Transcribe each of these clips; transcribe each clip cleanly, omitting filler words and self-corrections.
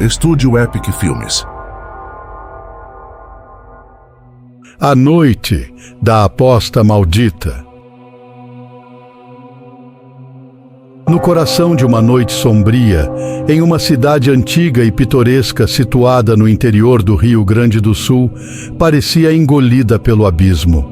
Estúdio Epic Filmes. A Noite da Aposta Maldita. No coração de uma noite sombria, em uma cidade antiga e pitoresca situada no interior do Rio Grande do Sul, parecia engolida pelo abismo.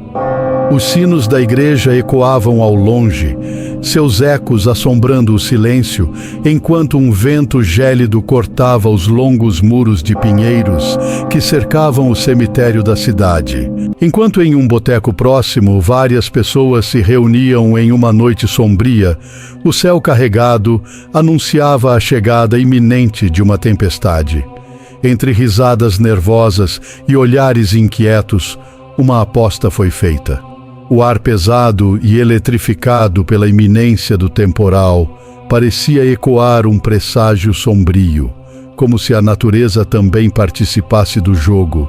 Os sinos da igreja ecoavam ao longe, seus ecos assombrando o silêncio, enquanto um vento gélido cortava os longos muros de pinheiros que cercavam o cemitério da cidade. Enquanto em um boteco próximo várias pessoas se reuniam em uma noite sombria, o céu carregado anunciava a chegada iminente de uma tempestade. Entre risadas nervosas e olhares inquietos, uma aposta foi feita. O ar pesado e eletrificado pela iminência do temporal parecia ecoar um presságio sombrio, como se a natureza também participasse do jogo,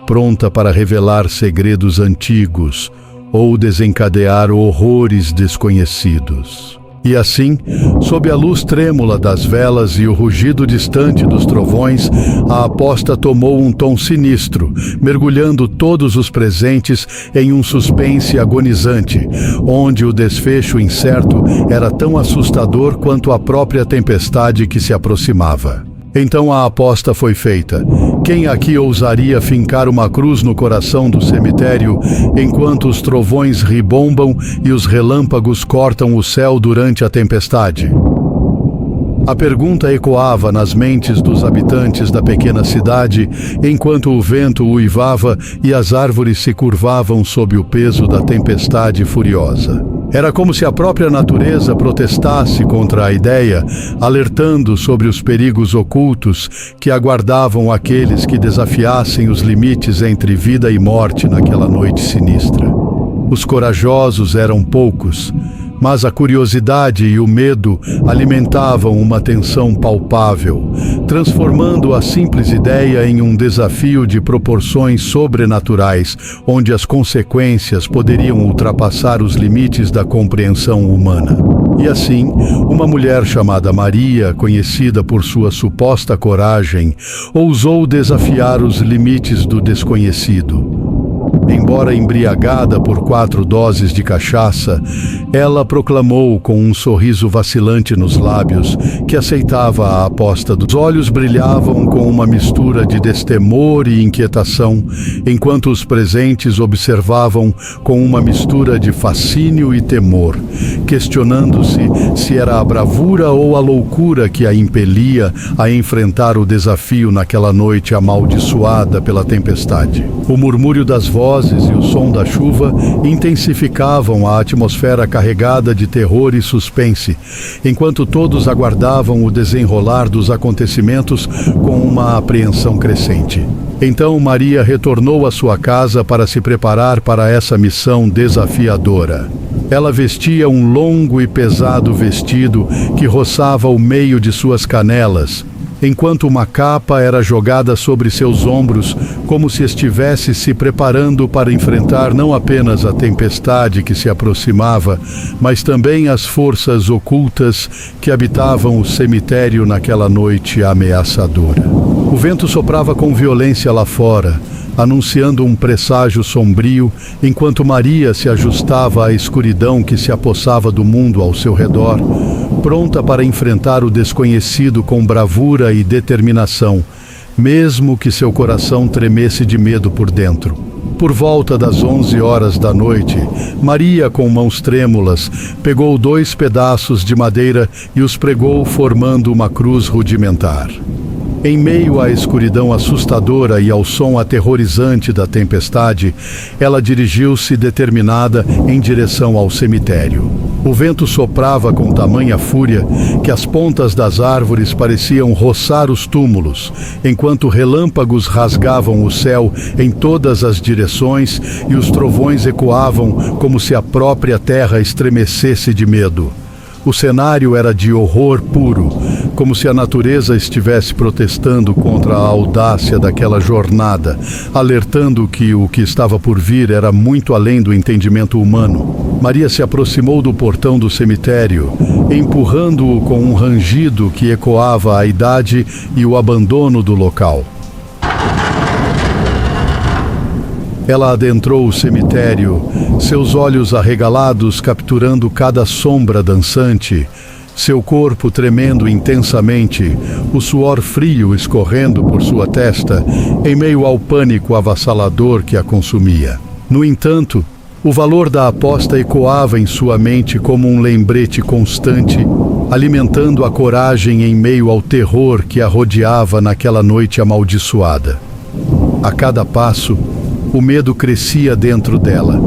pronta para revelar segredos antigos ou desencadear horrores desconhecidos. E assim, sob a luz trêmula das velas e o rugido distante dos trovões, a aposta tomou um tom sinistro, mergulhando todos os presentes em um suspense agonizante, onde o desfecho incerto era tão assustador quanto a própria tempestade que se aproximava. Então a aposta foi feita. Quem aqui ousaria fincar uma cruz no coração do cemitério enquanto os trovões ribombam e os relâmpagos cortam o céu durante a tempestade? A pergunta ecoava nas mentes dos habitantes da pequena cidade enquanto o vento uivava e as árvores se curvavam sob o peso da tempestade furiosa. Era como se a própria natureza protestasse contra a ideia, alertando sobre os perigos ocultos que aguardavam aqueles que desafiassem os limites entre vida e morte naquela noite sinistra. Os corajosos eram poucos, mas a curiosidade e o medo alimentavam uma tensão palpável, transformando a simples ideia em um desafio de proporções sobrenaturais, onde as consequências poderiam ultrapassar os limites da compreensão humana. E assim, uma mulher chamada Maria, conhecida por sua suposta coragem, ousou desafiar os limites do desconhecido. Embora embriagada por 4 doses de cachaça, ela proclamou com um sorriso vacilante nos lábios que aceitava a aposta. Os olhos brilhavam com uma mistura de destemor e inquietação, enquanto os presentes observavam com uma mistura de fascínio e temor, questionando-se se era a bravura ou a loucura que a impelia a enfrentar o desafio naquela noite amaldiçoada pela tempestade. O murmúrio das vozes e o som da chuva intensificavam a atmosfera carregada de terror e suspense, enquanto todos aguardavam o desenrolar dos acontecimentos com uma apreensão crescente. Então Maria retornou à sua casa para se preparar para essa missão desafiadora. Ela vestia um longo e pesado vestido que roçava o meio de suas canelas, enquanto uma capa era jogada sobre seus ombros, como se estivesse se preparando para enfrentar não apenas a tempestade que se aproximava, mas também as forças ocultas que habitavam o cemitério naquela noite ameaçadora. O vento soprava com violência lá fora, anunciando um presságio sombrio, enquanto Maria se ajustava à escuridão que se apossava do mundo ao seu redor, pronta para enfrentar o desconhecido com bravura e determinação, mesmo que seu coração tremesse de medo por dentro. Por volta das 11 horas da noite, Maria, com mãos trêmulas, pegou 2 pedaços de madeira e os pregou formando uma cruz rudimentar. Em meio à escuridão assustadora e ao som aterrorizante da tempestade, ela dirigiu-se determinada em direção ao cemitério. O vento soprava com tamanha fúria que as pontas das árvores pareciam roçar os túmulos, enquanto relâmpagos rasgavam o céu em todas as direções e os trovões ecoavam como se a própria terra estremecesse de medo. O cenário era de horror puro, como se a natureza estivesse protestando contra a audácia daquela jornada, alertando que o que estava por vir era muito além do entendimento humano. Maria se aproximou do portão do cemitério, empurrando-o com um rangido que ecoava a idade e o abandono do local. Ela adentrou o cemitério, seus olhos arregalados capturando cada sombra dançante, seu corpo tremendo intensamente, o suor frio escorrendo por sua testa, em meio ao pânico avassalador que a consumia. No entanto, o valor da aposta ecoava em sua mente como um lembrete constante, alimentando a coragem em meio ao terror que a rodeava naquela noite amaldiçoada. A cada passo, o medo crescia dentro dela,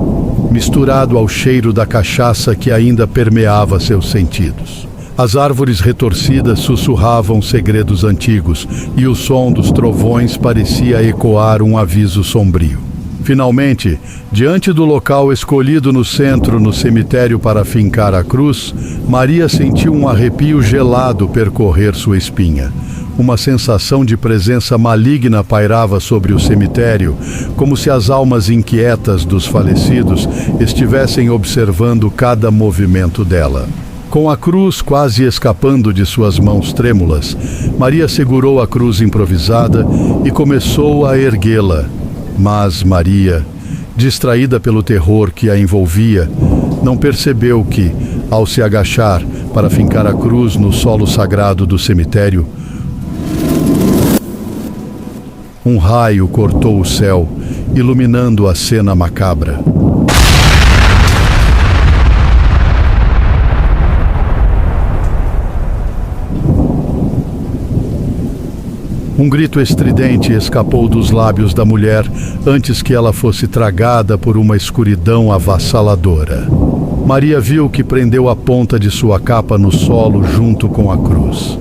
misturado ao cheiro da cachaça que ainda permeava seus sentidos. As árvores retorcidas sussurravam segredos antigos e o som dos trovões parecia ecoar um aviso sombrio. Finalmente, diante do local escolhido no centro no cemitério para fincar a cruz, Maria sentiu um arrepio gelado percorrer sua espinha. Uma sensação de presença maligna pairava sobre o cemitério, como se as almas inquietas dos falecidos estivessem observando cada movimento dela. Com a cruz quase escapando de suas mãos trêmulas, Maria segurou a cruz improvisada e começou a erguê-la. Mas Maria, distraída pelo terror que a envolvia, não percebeu que, ao se agachar para fincar a cruz no solo sagrado do cemitério, um raio cortou o céu, iluminando a cena macabra. Um grito estridente escapou dos lábios da mulher antes que ela fosse tragada por uma escuridão avassaladora. Maria viu que prendeu a ponta de sua capa no solo junto com a cruz.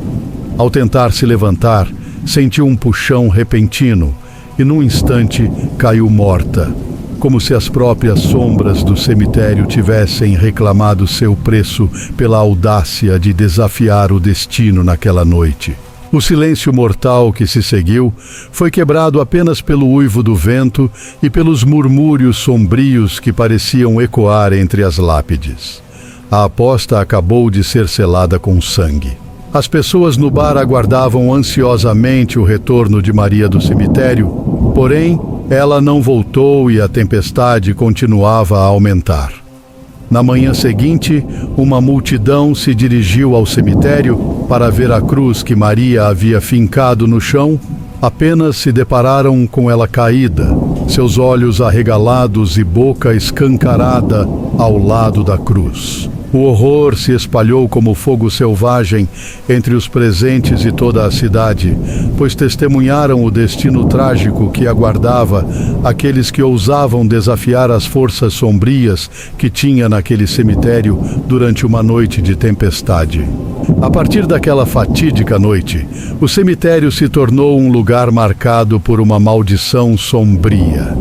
Ao tentar se levantar, sentiu um puxão repentino e, num instante, caiu morta, como se as próprias sombras do cemitério tivessem reclamado seu preço pela audácia de desafiar o destino naquela noite. O silêncio mortal que se seguiu foi quebrado apenas pelo uivo do vento e pelos murmúrios sombrios que pareciam ecoar entre as lápides. A aposta acabou de ser selada com sangue. As pessoas no bar aguardavam ansiosamente o retorno de Maria do cemitério, porém, ela não voltou e a tempestade continuava a aumentar. Na manhã seguinte, uma multidão se dirigiu ao cemitério para ver a cruz que Maria havia fincado no chão. Apenas se depararam com ela caída, seus olhos arregalados e boca escancarada ao lado da cruz. O horror se espalhou como fogo selvagem entre os presentes e toda a cidade, pois testemunharam o destino trágico que aguardava aqueles que ousavam desafiar as forças sombrias que tinha naquele cemitério durante uma noite de tempestade. A partir daquela fatídica noite, o cemitério se tornou um lugar marcado por uma maldição sombria.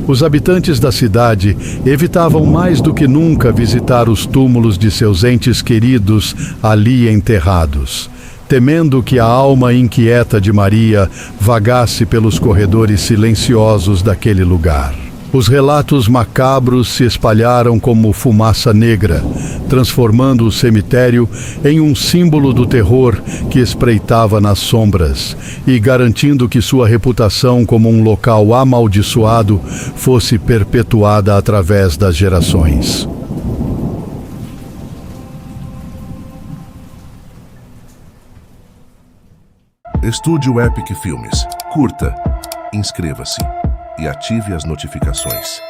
Os habitantes da cidade evitavam mais do que nunca visitar os túmulos de seus entes queridos ali enterrados, temendo que a alma inquieta de Maria vagasse pelos corredores silenciosos daquele lugar. Os relatos macabros se espalharam como fumaça negra, transformando o cemitério em um símbolo do terror que espreitava nas sombras e garantindo que sua reputação como um local amaldiçoado fosse perpetuada através das gerações. Estúdio Epic Filmes. Curta, inscreva-se e ative as notificações.